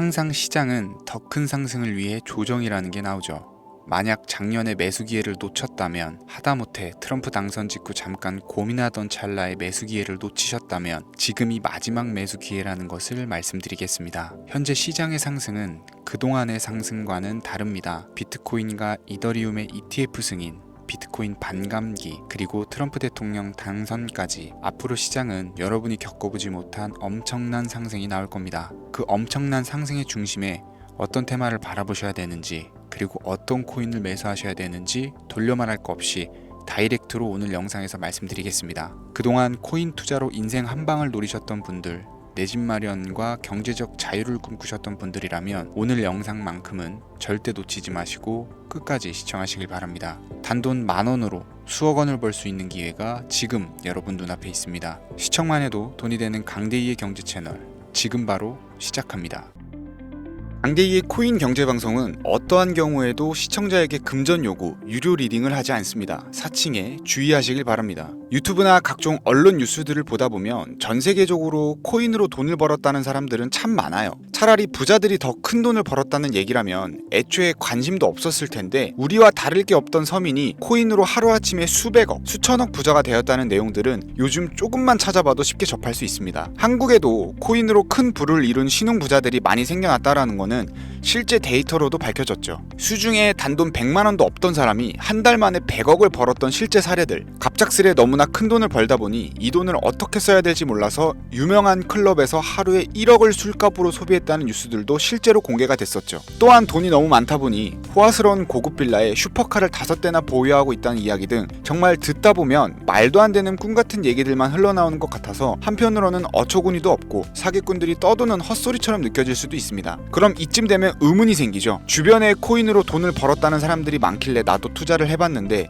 항상 시장은 더 큰 상승을 위해 조정이라는 게 나오죠. 만약 작년에 매수 기회를 놓쳤다면, 하다못해 트럼프 당선 직후 잠깐 고민하던 찰나에 매수 기회를 놓치셨다면 지금이 마지막 매수 기회라는 것을 말씀드리겠습니다. 현재 시장의 상승은 그동안의 상승과는 다릅니다. 비트코인과 이더리움의 ETF 승인, 비트코인 반감기, 그리고 트럼프 대통령 당선까지 앞으로 시장은 여러분이 겪어보지 못한 엄청난 상승이 나올 겁니다. 그 엄청난 상승의 중심에 어떤 테마를 바라보셔야 되는지, 그리고 어떤 코인을 매수하셔야 되는지 돌려 말할 거 없이 다이렉트로 오늘 영상에서 말씀드리겠습니다. 그동안 코인 투자로 인생 한 방을 노리셨던 분들, 내 집 마련과 경제적 자유를 꿈꾸셨던 분들이라면 오늘 영상만큼은 절대 놓치지 마시고 끝까지 시청하시길 바랍니다. 단돈 10,000원으로 수억 원을 벌 수 있는 기회가 지금 여러분 눈앞에 있습니다. 시청만 해도 돈이 되는 강대희의 경제 채널, 지금 바로 시작합니다. 강대희의 코인 경제 방송은 어떠한 경우에도 시청자에게 금전 요구, 유료 리딩을 하지 않습니다. 사칭에 주의하시길 바랍니다. 유튜브나 각종 언론 뉴스들을 보다 보면 전 세계적으로 코인으로 돈을 벌었다는 사람들은 참 많아요. 차라리 부자들이 더 큰 돈을 벌었다는 얘기라면 애초에 관심도 없었을 텐데, 우리와 다를 게 없던 서민이 코인으로 하루아침에 수백억, 수천억 부자가 되었다는 내용들은 요즘 조금만 찾아봐도 쉽게 접할 수 있습니다. 한국에도 코인으로 큰 부를 이룬 신흥 부자들이 많이 생겨났다라는 거는 실제 데이터로도 밝혀졌죠. 수중에 단돈 100만 원도 없던 사람이 한 달 만에 100억을 벌었던 실제 사례들, 갑작스레 너무나 큰 돈을 벌다 보니 이 돈을 어떻게 써야 될지 몰라서 유명한 클럽에서 하루에 1억을 술값으로 소비했다는 뉴스들도 실제로 공개가 됐었죠. 또한 돈이 너무 많다 보니 호화스러운 고급 빌라에 슈퍼카를 5대나 보유하고 있다는 이야기 등 정말 듣다 보면 말도 안 되는 꿈 같은 얘기들만 흘러나오는 것 같아서 한편으로는 어처구니도 없고 사기꾼들이 떠도는 헛소리처럼 느껴질 수도 있습니다. 그럼 이쯤 되면 의문이 생기죠. 주변에 코인으로 돈을 벌었다는 사람들이 많길래 나도 투자를 해봤는데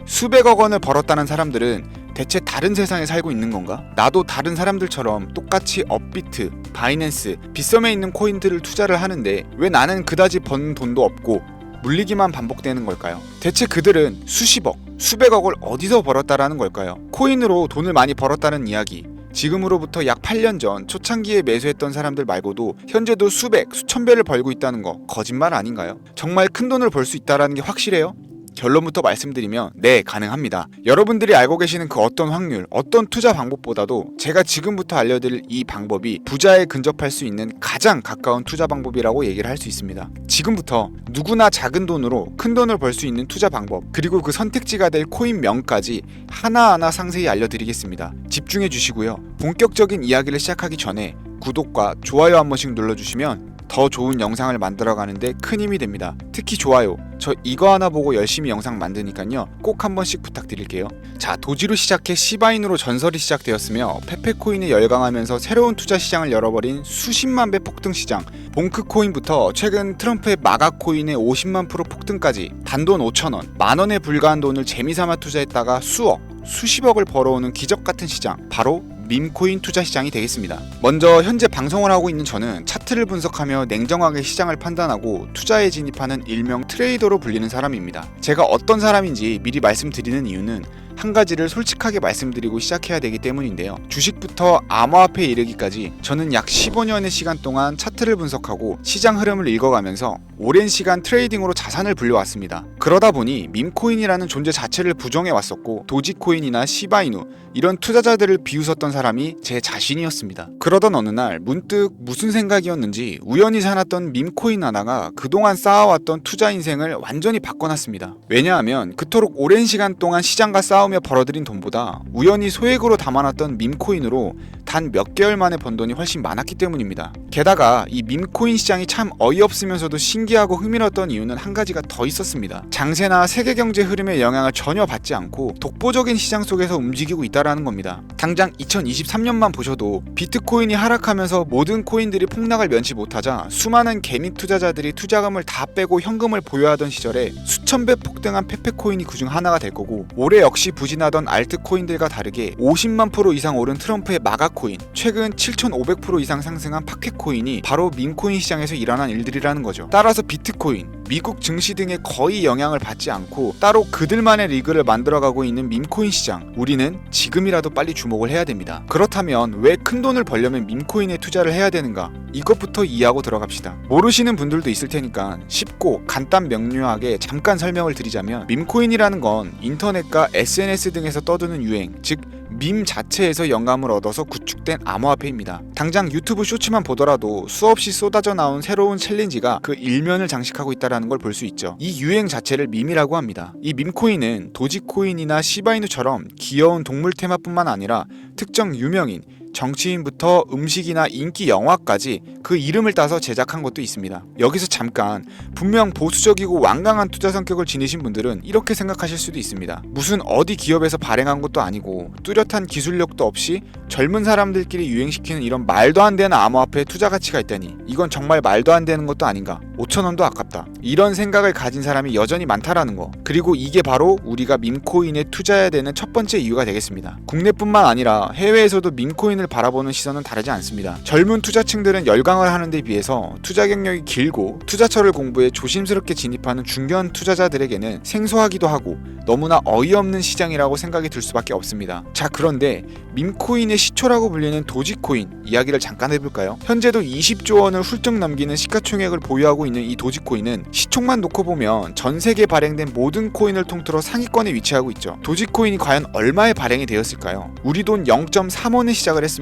수백억 원을 벌었다는 사람들은 대체 다른 세상에 살고 있는 건가? 나도 다른 사람들처럼 똑같이 업비트, 바이낸스, 빗썸에 있는 코인들을 투자를 하는데 왜 나는 그다지 번 돈도 없고 물리기만 반복되는 걸까요? 대체 그들은 수십억, 수백억을 어디서 벌었다라는 걸까요? 코인으로 돈을 많이 벌었다는 이야기, 지금으로부터 약 8년 전 초창기에 매수했던 사람들 말고도 현재도 수백, 수천 배를 벌고 있다는 거 거짓말 아닌가요? 정말 큰 돈을 벌 수 있다는 게 확실해요? 결론부터 말씀드리면 네, 가능합니다. 여러분들이 알고 계시는 그 어떤 확률, 어떤 투자 방법보다도 제가 지금부터 알려드릴 이 방법이 부자에 근접할 수 있는 가장 가까운 투자 방법이라고 얘기를 할 수 있습니다. 지금부터 누구나 작은 돈으로 큰 돈을 벌 수 있는 투자 방법, 그리고 그 선택지가 될 코인명까지 하나하나 상세히 알려드리겠습니다. 집중해 주시고요. 본격적인 이야기를 시작하기 전에 구독과 좋아요 한 번씩 눌러주시면 더 좋은 영상을 만들어가는데 큰 힘이 됩니다. 특히 좋아요, 저 이거 하나 보고 열심히 영상 만드니까요, 꼭 한 번씩 부탁드릴게요. 자, 도지로 시작해 시바인으로 전설이 시작되었으며 페페코인에 열광하면서 새로운 투자 시장을 열어버린 수십만 배 폭등 시장 봉크코인부터 최근 트럼프의 마가코인의 50만 프로 폭등까지 단돈 5,000원, 만원에 불과한 돈을 재미삼아 투자했다가 수억, 수십억을 벌어오는 기적같은 시장, 바로 밈코인 투자 시장이 되겠습니다. 먼저 현재 방송을 하고 있는 저는 차트를 분석하며 냉정하게 시장을 판단하고 투자에 진입하는 일명 트레이더로 불리는 사람입니다. 제가 어떤 사람인지 미리 말씀드리는 이유는 한 가지를 솔직하게 말씀드리고 시작해야 되기 때문인데요. 주식부터 암호화폐에 이르기까지 저는 약 15년의 시간 동안 차트를 분석하고 시장 흐름을 읽어가면서 오랜 시간 트레이딩으로 자산을 불려왔습니다. 그러다 보니 밈코인이라는 존재 자체를 부정해왔었고 도지코인이나 시바이누 이런 투자자들을 비웃었던 사람이 제 자신이었습니다. 그러던 어느 날 문득 무슨 생각이었는지 우연히 사놨던 밈코인 하나가 그동안 쌓아왔던 투자 인생을 완전히 바꿔놨습니다. 왜냐하면 그토록 오랜 시간 동안 시장과 싸우며 벌어들인 돈보다 우연히 소액으로 담아놨던 밈코인으로 단 몇 개월 만에 번 돈이 훨씬 많았기 때문입니다. 게다가 이 밈코인 시장이 참 어이없으면서도 신기하고 흥미로웠던 이유는 한 가지가 더 있었습니다. 장세나 세계 경제 흐름의 영향을 전혀 받지 않고 독보적인 시장 속에서 움직이고 있다라는 겁니다. 당장 2023년만 보셔도 비트코인이 하락하면서 모든 코인들이 폭락을 면치 못하자 수많은 개미 투자자들이 투자금을 다 빼고 현금을 보유하던 시절에 수천 배 폭등한 페페코인이 그중 하나가 될 거고, 올해 역시 부진하던 알트코인들과 다르게 50만 프로 이상 오른 트럼프의 마가코인, 최근 7,500% 이상 상승한 파켓코인이 바로 밈코인 시장에서 일어난 일들이라는 거죠. 따라서 비트코인, 미국 증시 등에 거의 영향을 받지 않고 따로 그들만의 리그를 만들어가고 있는 밈코인 시장, 우리는 지금이라도 빨리 주목을 해야 됩니다. 그렇다면 왜 큰돈을 벌려면 밈코인에 투자를 해야 되는가? 이것부터 이해하고 들어갑시다. 모르시는 분들도 있을 테니까 쉽고 간단 명료하게 잠깐 설명을 드리자면, 밈코인이라는 건 인터넷과 SNS 등에서 떠드는 유행, 즉 밈 자체에서 영감을 얻어서 구축된 암호화폐입니다. 당장 유튜브 쇼츠만 보더라도 수없이 쏟아져 나온 새로운 챌린지가 그 일면을 장식하고 있다는 걸 볼 수 있죠. 이 유행 자체를 밈이라고 합니다. 이 밈코인은 도지코인이나 시바이누처럼 귀여운 동물 테마뿐만 아니라 특정 유명인, 정치인부터 음식이나 인기 영화까지 그 이름을 따서 제작한 것도 있습니다. 여기서 잠깐, 분명 보수적이고 완강한 투자 성격을 지니신 분들은 이렇게 생각하실 수도 있습니다. 무슨 어디 기업에서 발행한 것도 아니고 뚜렷한 기술력도 없이 젊은 사람들끼리 유행시키는 이런 말도 안 되는 암호화폐에 투자 가치가 있다니, 이건 정말 말도 안 되는 것도 아닌가, 5,000원도 아깝다, 이런 생각을 가진 사람이 여전히 많다라는 거. 그리고 이게 바로 우리가 밈코인에 투자해야 되는 첫 번째 이유가 되겠습니다. 국내뿐만 아니라 해외에서도 밈코인을 바라보는 시선은 다르지 않습니다. 젊은 투자층들은 열광을 하는 데 비해서 투자 경력이 길고 투자처를 공부해 조심스럽게 진입하는 중견 투자자들에게는 생소하기도 하고 너무나 어이없는 시장이라고 생각이 들 수밖에 없습니다. 자, 그런데 밈코인의 시초라고 불리는 도지코인 이야기를 잠깐 해볼까요? 현재도 20조 원을 훌쩍 넘기는 시가총액을 보유하고 있는 이 도지코인은 시총만 놓고 보면 전 세계에 발행된 모든 코인을 통틀어 상위권에 위치하고 있죠. 도지코인이 과연 얼마에 발행이 되었을까요? 우리 돈 0.3원에 시작을 했습니다.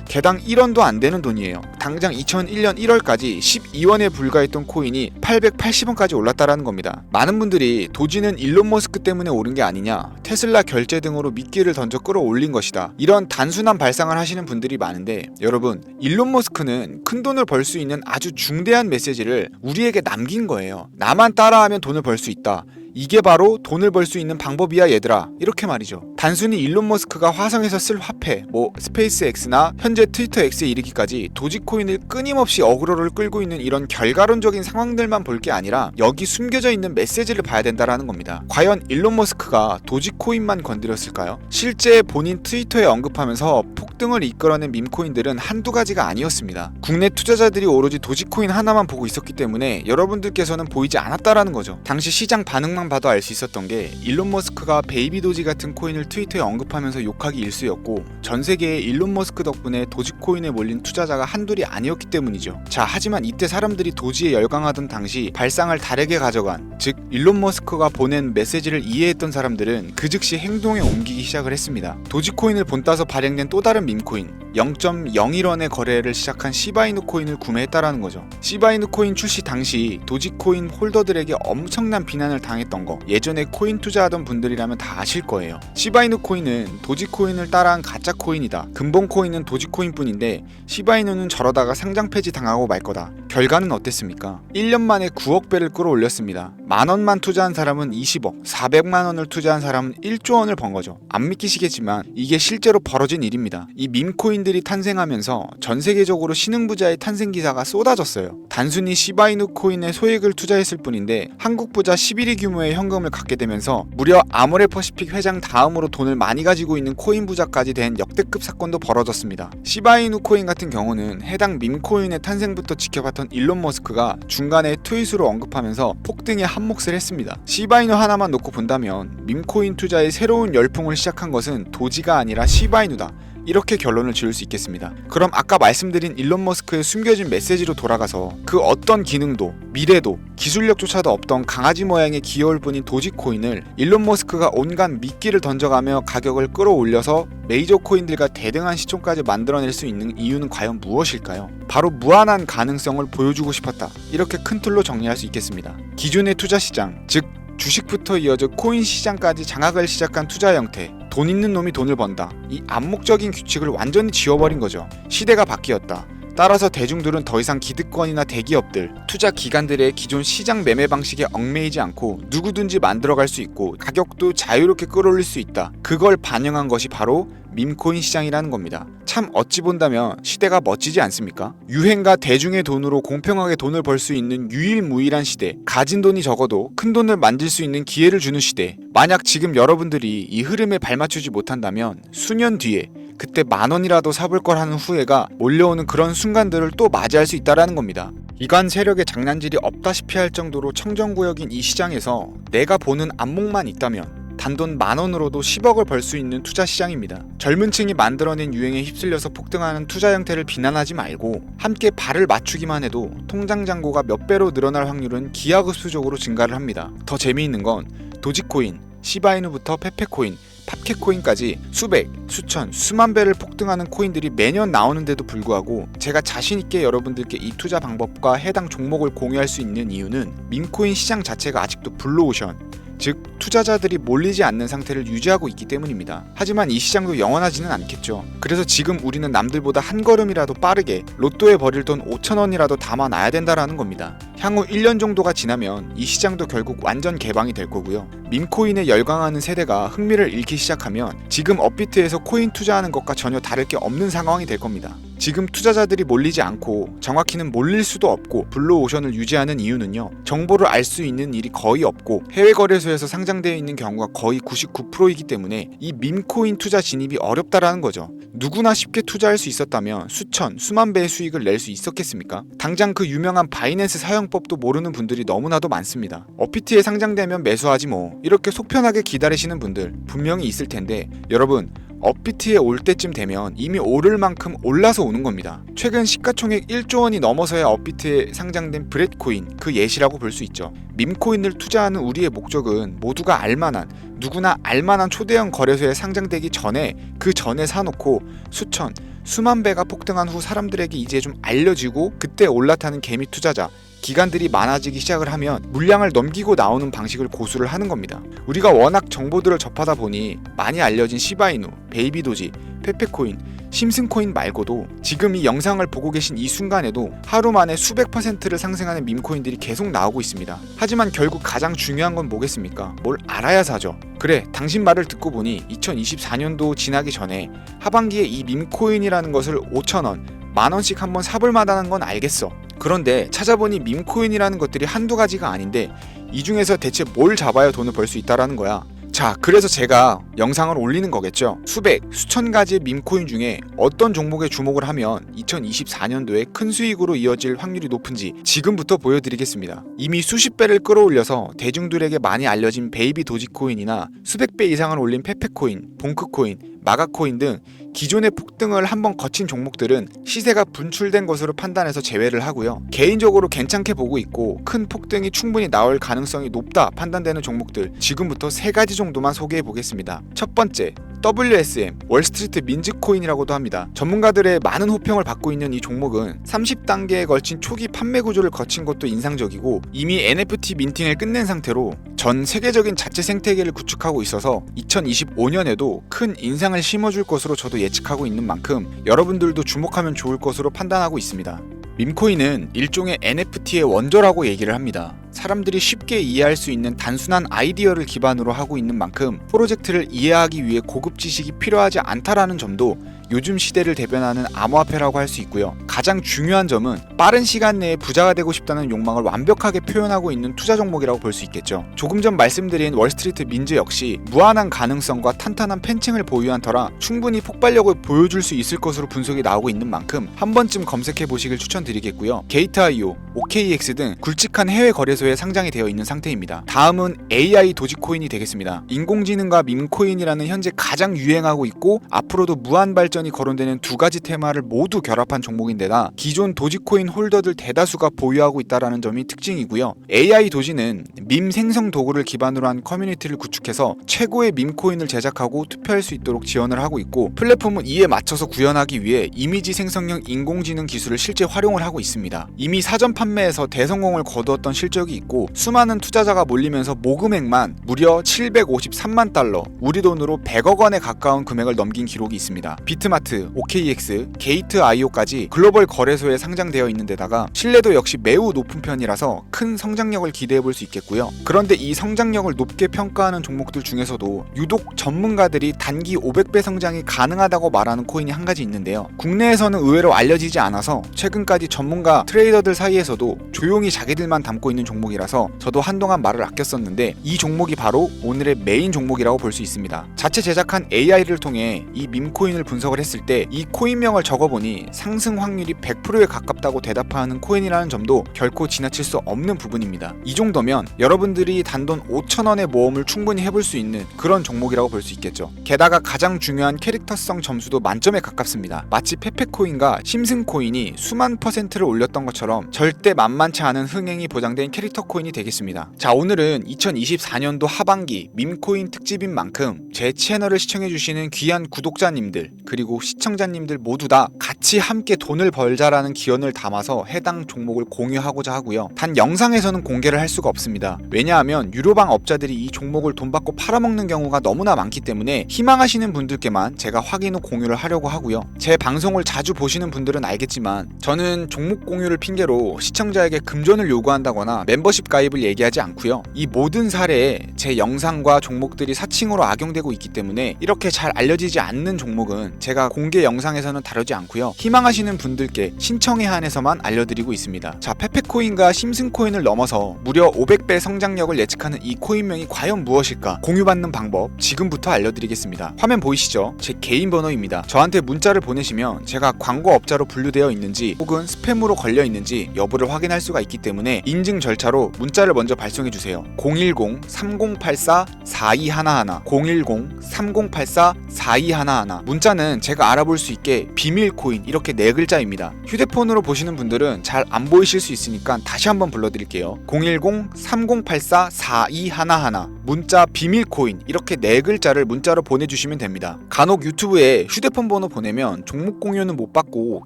개당 1원도 안 되는 돈이에요. 당장 2001년 1월까지 12원에 불과했던 코인이 880원까지 올랐다라는 겁니다. 많은 분들이 도지는 일론 머스크 때문에 오른 게 아니냐, 테슬라 결제 등으로 미끼를 던져 끌어올린 것이다, 이런 단순한 발상을 하시는 분들이 많은데, 여러분, 일론 머스크는 큰돈을 벌 수 있는 아주 중대한 메시지를 우리에게 남긴 거예요. 나만 따라하면 돈을 벌 수 있다, 이게 바로 돈을 벌 수 있는 방법이야 얘들아, 이렇게 말이죠. 단순히 일론 머스크가 화성에서 쓸 화폐, 스페이스 X나 현재 트위터 X에 이르기까지 도지코인을 끊임없이 어그로를 끌고 있는 이런 결과론적인 상황들만 볼 게 아니라 여기 숨겨져 있는 메시지를 봐야 된다라는 겁니다. 과연 일론 머스크가 도지코인만 건드렸을까요? 실제 본인 트위터에 언급하면서 폭등을 이끌어낸 밈코인들은 한두 가지가 아니었습니다. 국내 투자자들이 오로지 도지코인 하나만 보고 있었기 때문에 여러분들께서는 보이지 않았다라는 거죠. 당시 시장 반응만 봐도 알 수 있었던 게, 일론 머스크가 베이비 도지 같은 코인을 트위터에 언급하면서 욕하기 일쑤였고, 전 세계에 일론 머스크 덕분에 도지코인에 몰린 투자자가 한둘이 아니었기 때문이죠. 자, 하지만 이때 사람들이 도지에 열광하던 당시 발상을 다르게 가져간, 즉 일론 머스크가 보낸 메시지를 이해했던 사람들은 그 즉시 행동에 옮기기 시작을 했습니다. 도지코인을 본따서 발행된 또 다른 밈코인, 0.01원의 거래를 시작한 시바이누 코인을 구매했다라는 거죠. 시바이누 코인 출시 당시 도지코인 홀더들에게 엄청난 비난을 당했던 거, 예전에 코인 투자하던 분들이라면 다 아실 거예요. 시바이누 코인은 도지코인을 따라한 가짜 코인이다, 근본 코인은 도지코인 뿐인데 시바이누는 저러다가 상장 폐지 당하고 말 거다. 결과는 어땠습니까? 1년 만에 9억 배를 끌어올렸습니다. 만원만 투자한 사람은 20억, 400만원을 투자한 사람은 1조 원을 번 거죠. 안 믿기시겠지만 이게 실제로 벌어진 일입니다. 이 밈코인들이 탄생하면서 전 세계적으로 신흥부자의 탄생 기사가 쏟아졌어요. 단순히 시바이누 코인에 소액을 투자했을 뿐인데 한국 부자 11위 규모의 현금을 갖게 되면서 무려 아모레퍼시픽 회장 다음으로 돈을 많이 가지고 있는 코인 부자까지 된 역대급 사건도 벌어졌습니다. 시바이누 코인 같은 경우는 해당 밈코인의 탄생부터 지켜봤던 일론 머스크가 중간에 트윗으로 언급하면서 폭등에 한몫을 했습니다. 시바이누 하나만 놓고 본다면 밈코인 투자의 새로운 열풍을 시작한 것은 도지가 아니라 시바이누다, 이렇게 결론을 지을 수 있겠습니다. 그럼 아까 말씀드린 일론 머스크의 숨겨진 메시지로 돌아가서 그 어떤 기능도 미래도 기술력조차도 없던 강아지 모양의 귀여울 뿐인 도지코인을 일론 머스크가 온갖 미끼를 던져가며 가격을 끌어올려서 메이저 코인들과 대등한 시총까지 만들어낼 수 있는 이유는 과연 무엇일까요? 바로 무한한 가능성을 보여주고 싶었다, 이렇게 큰 틀로 정리할 수 있겠습니다. 기존의 투자 시장, 즉 주식부터 이어져 코인 시장까지 장악을 시작한 투자 형태, 돈 있는 놈이 돈을 번다, 이 암묵적인 규칙을 완전히 지워버린 거죠. 시대가 바뀌었다. 따라서 대중들은 더 이상 기득권이나 대기업들, 투자 기관들의 기존 시장 매매 방식에 얽매이지 않고 누구든지 만들어갈 수 있고 가격도 자유롭게 끌어올릴 수 있다. 그걸 반영한 것이 바로 밈코인 시장이라는 겁니다. 참 어찌 본다면 시대가 멋지지 않습니까? 유행과 대중의 돈으로 공평하게 돈을 벌 수 있는 유일무이한 시대, 가진 돈이 적어도 큰 돈을 만질 수 있는 기회를 주는 시대. 만약 지금 여러분들이 이 흐름에 발맞추지 못한다면 수년 뒤에 그때 10,000원이라도 사볼 걸 하는 후회가 몰려오는 그런 순간들을 또 맞이할 수 있다라는 겁니다. 이관 세력의 장난질이 없다시피 할 정도로 청정구역인 이 시장에서 내가 보는 안목만 있다면 단돈 10,000원으로도 10억을 벌 수 있는 투자 시장입니다. 젊은 층이 만들어낸 유행에 휩쓸려서 폭등하는 투자 형태를 비난하지 말고 함께 발을 맞추기만 해도 통장 잔고가 몇 배로 늘어날 확률은 기하급수적으로 증가를 합니다. 더 재미있는 건 도지코인, 시바이누부터 페페코인, 팝캣코인까지 수백, 수천, 수만 배를 폭등하는 코인들이 매년 나오는데도 불구하고 제가 자신있게 여러분들께 이 투자 방법과 해당 종목을 공유할 수 있는 이유는 밈코인 시장 자체가 아직도 블루오션, 즉 투자자들이 몰리지 않는 상태를 유지하고 있기 때문입니다. 하지만 이 시장도 영원하지는 않겠죠. 그래서 지금 우리는 남들보다 한 걸음이라도 빠르게 로또에 버릴 돈 5,000원이라도 담아놔야 된다라는 겁니다. 향후 1년 정도가 지나면 이 시장도 결국 완전 개방이 될 거고요. 밈코인에 열광하는 세대가 흥미를 잃기 시작하면 지금 업비트에서 코인 투자하는 것과 전혀 다를 게 없는 상황이 될 겁니다. 지금 투자자들이 몰리지 않고 정확히는 몰릴 수도 없고 블루오션을 유지하는 이유는요. 정보를 알 수 있는 일이 거의 없고 해외 거래소에서 상장되어 있는 경우가 거의 99%이기 때문에 이 밈코인 투자 진입이 어렵다라는 거죠. 누구나 쉽게 투자할 수 있었다면 수천, 수만 배의 수익을 낼 수 있었겠습니까? 당장 그 유명한 바이낸스 사용법도 모르는 분들이 너무나도 많습니다. 업비트에 상장되면 매수하지 뭐 이렇게 속편하게 기다리시는 분들 분명히 있을 텐데 여러분 업비트에 올 때쯤 되면 이미 오를 만큼 올라서 오는 겁니다. 최근 시가총액 1조 원이 넘어서야 업비트에 상장된 브렛코인 그 예시라고 볼 수 있죠. 밈코인을 투자하는 우리의 목적은 모두가 알만한 누구나 알만한 초대형 거래소에 상장되기 전에 그 전에 사놓고 수천, 수만 배가 폭등한 후 사람들에게 이제 좀 알려지고 그때 올라타는 개미 투자자 기관들이 많아지기 시작을 하면 물량을 넘기고 나오는 방식을 고수를 하는 겁니다. 우리가 워낙 정보들을 접하다 보니 많이 알려진 시바이누, 베이비도지, 페페코인, 심슨코인 말고도 지금 이 영상을 보고 계신 이 순간에도 하루 만에 수백 %를 상승하는 밈코인들이 계속 나오고 있습니다. 하지만 결국 가장 중요한 건 뭐겠습니까? 뭘 알아야 사죠. 그래, 당신 말을 듣고 보니 2024년도 지나기 전에 하반기에 이 밈코인이라는 것을 5,000원, 10,000원씩 한번 사볼 만하다는 건 알겠어. 그런데 찾아보니 밈코인이라는 것들이 한두 가지가 아닌데 이 중에서 대체 뭘 잡아야 돈을 벌 수 있다라는 거야. 자, 그래서 제가 영상을 올리는 거겠죠. 수백, 수천 가지의 밈코인 중에 어떤 종목에 주목을 하면 2024년도에 큰 수익으로 이어질 확률이 높은지 지금부터 보여드리겠습니다. 이미 수십 배를 끌어올려서 대중들에게 많이 알려진 베이비 도지코인이나 수백 배 이상을 올린 페페코인, 봉크코인, 마가코인 등 기존의 폭등을 한번 거친 종목들은 시세가 분출된 것으로 판단해서 제외를 하고요. 개인적으로 괜찮게 보고 있고 큰 폭등이 충분히 나올 가능성이 높다 판단되는 종목들 지금부터 3가지 정도만 소개해 보겠습니다. 첫 번째, WSM, 월스트리트 민즈코인이라고도 합니다. 전문가들의 많은 호평을 받고 있는 이 종목은 30단계에 걸친 초기 판매 구조를 거친 것도 인상적이고 이미 NFT 민팅을 끝낸 상태로 전 세계적인 자체 생태계를 구축하고 있어서 2025년에도 큰 인상을 심어줄 것으로 저도 예측하고 있는 만큼 여러분들도 주목하면 좋을 것으로 판단하고 있습니다. 밈코인은 일종의 NFT의 원조라고 얘기를 합니다. 사람들이 쉽게 이해할 수 있는 단순한 아이디어를 기반으로 하고 있는 만큼 프로젝트를 이해하기 위해 고급 지식이 필요하지 않다라는 점도 요즘 시대를 대변하는 암호화폐라고 할 수 있고요. 가장 중요한 점은 빠른 시간 내에 부자가 되고 싶다는 욕망을 완벽하게 표현하고 있는 투자 종목이라고 볼 수 있겠죠. 조금 전 말씀드린 월스트리트 민즈 역시 무한한 가능성과 탄탄한 팬층을 보유한 터라 충분히 폭발력을 보여줄 수 있을 것으로 분석이 나오고 있는 만큼 한 번쯤 검색해 보시길 추천드리겠고요. 게이트.io, OKX 등 굵직한 해외 거래소에 상장이 되어 있는 상태입니다. 다음은 AI 도지코인이 되겠습니다. 인공지능과 밈코인이라는 현재 가장 유행하고 있고 앞으로도 무한 발전이 거론되는 두 가지 테마를 모두 결합한 종목인데다 기존 도지코인 홀더들 대다수가 보유하고 있다는 점이 특징이고요. AI 도지는 밈 생성 도구를 기반으로 한 커뮤니티를 구축해서 최고의 밈코인을 제작하고 투표할 수 있도록 지원을 하고 있고 플랫폼은 이에 맞춰서 구현하기 위해 이미지 생성형 인공지능 기술을 실제 활용을 하고 있습니다. 이미 사전 판매에서 대성공을 거두었던 실적이 있고 수많은 투자자가 몰리면서 모금액만 무려 753만 달러, 우리 돈으로 100억 원에 가까운 금액을 넘긴 기록이 있습니다. 비트마트, OKX, 게이트.io까지 글로벌 거래소에 상장되어 있는 데다가 신뢰도 역시 매우 높은 편이라서 큰 성장력을 기대해 볼 수 있겠고요. 그런데 이 성장력을 높게 평가하는 종목들 중에서도 유독 전문가들이 단기 500배 성장이 가능하다고 말하는 코인이 한 가지 있는데요. 국내에서는 의외로 알려지지 않아서 최근까지 전문가 트레이더들 사이에서도 조용히 자기들만 담고 있는 종목이라서 저도 한동안 말을 아꼈었는데 이 종목이 바로 오늘의 메인 종목이라고 볼 수 있습니다. 자체 제작한 AI를 통해 이 밈코인을 분석을 했을 때 이 코인명을 적어보니 상승 확률이 100%에 가깝다고 대답하는 코인이라는 점도 결코 지나칠 수 없는 부분입니다. 이 정도면 여러분들이 단돈 5,000원의 모험을 충분히 해볼 수 있는 그런 종목이라고 볼 수 있겠죠. 게다가 가장 중요한 캐릭터성 점수도 만점에 가깝습니다. 마치 페페코인과 심슨코인이 수만 %를 올렸던 것처럼 절대 만만치 않은 흥행이 보장된 캐릭터 코인이 되겠습니다. 자, 오늘은 2024년도 하반기 밈코인 특집인 만큼 제 채널을 시청해주시는 귀한 구독자님들 그리고 시청자님들 모두 다 같이 함께 돈을 벌자라는 기원을 담아서 해당 종목을 공유하고자 하고요. 단 영상에서는 공개를 할 수가 없습니다. 왜냐하면 유료방 업자들이 이 종목을 돈 받고 팔아먹는 경우가 너무나 많기 때문에 희망하시는 분들께만 제가 확인 후 공유를 하려고 하고요. 제 방송을 자주 보시는 분들은 알겠지만 저는 종목 공유를 핑계로 시청자에게 금전을 요구한다거나 멤버십 가입을 얘기하지 않고요. 이 모든 사례에 제 영상과 종목들이 사칭으로 악용되고 있기 때문에 이렇게 잘 알려지지 않는 종목은 제가 공개 영상에서는 다루지 않고요. 희망하시는 분들께 신청에 한해서만 알려드리고 있습니다. 자, 페페코인과 심슨코인을 넘어서 무려 500배 성장력을 예측하는 이 코인명이 과연 무엇일까? 공유받는 방법 지금부터 알려드리겠습니다. 화면 보이시죠? 제 개인 번호입니다. 저한테 문자를 보내시면 제가 광고업자로 분류되어 있는지 혹은 스팸으로 걸려 있는지 여부를 확인할 수가 있기 때문에 인증 절차로 문자를 먼저 발송해주세요. 010-3084-4211 010-3084-4211 문자는 제가 알아볼 수 있게 비밀코인 이렇게 4글자입니다. 휴대폰으로 보시는 분들은 잘 안 보이실 수 있으니까 다시 한번 불러드릴게요. 010-3084-4211 문자 비밀코인 이렇게 4글자를 문자로 보내주시면 됩니다. 간혹 유튜브에 휴대폰 번호 보내면 종목 공유는 못 받고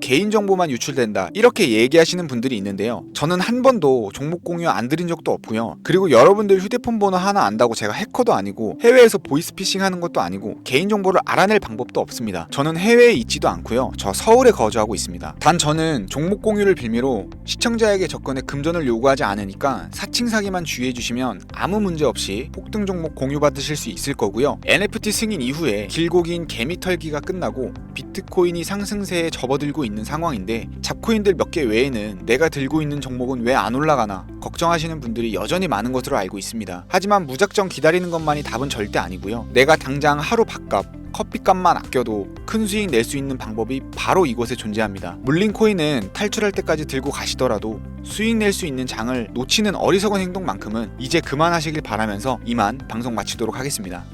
개인정보만 유출된다 이렇게 얘기하시는 분들이 있는데요. 저는 한 번도 종목 공유 안 드린 적도 없고요. 그리고 여러분들 휴대폰 번호 하나 안다고 제가 해커도 아니고 해외에서 보이스피싱 하는 것도 아니고 개인정보를 알아낼 방법도 없습니다. 저는 해외에 있지도 않고요. 저 서울에 거주하고 있습니다. 단 저는 종목 공유를 빌미로 시청자에게 접근에 금전을 요구하지 않으니까 사칭 사기만 주의해 주시면 아무 문제 없이 폭등 종목 공유 받으실 수 있을 거고요. NFT 승인 이후에 길고 긴 개미 털기가 끝나고 비트코인이 상승세에 접어들고 있는 상황인데 잡코인들 몇 개 외에는 내가 들고 있는 종목은 왜 안 올라가나 걱정하시는 분들이 여전히 많은 것으로 알고 있습니다. 하지만 무작정 기다리는 것만이 답은 절대 아니고요. 내가 당장 하루 밥값 커피값만 아껴도 큰 수익 낼 수 있는 방법이 바로 이곳에 존재합니다. 물린 코인은 탈출할 때까지 들고 가시더라도 수익 낼 수 있는 장을 놓치는 어리석은 행동만큼은 이제 그만하시길 바라면서 이만 방송 마치도록 하겠습니다.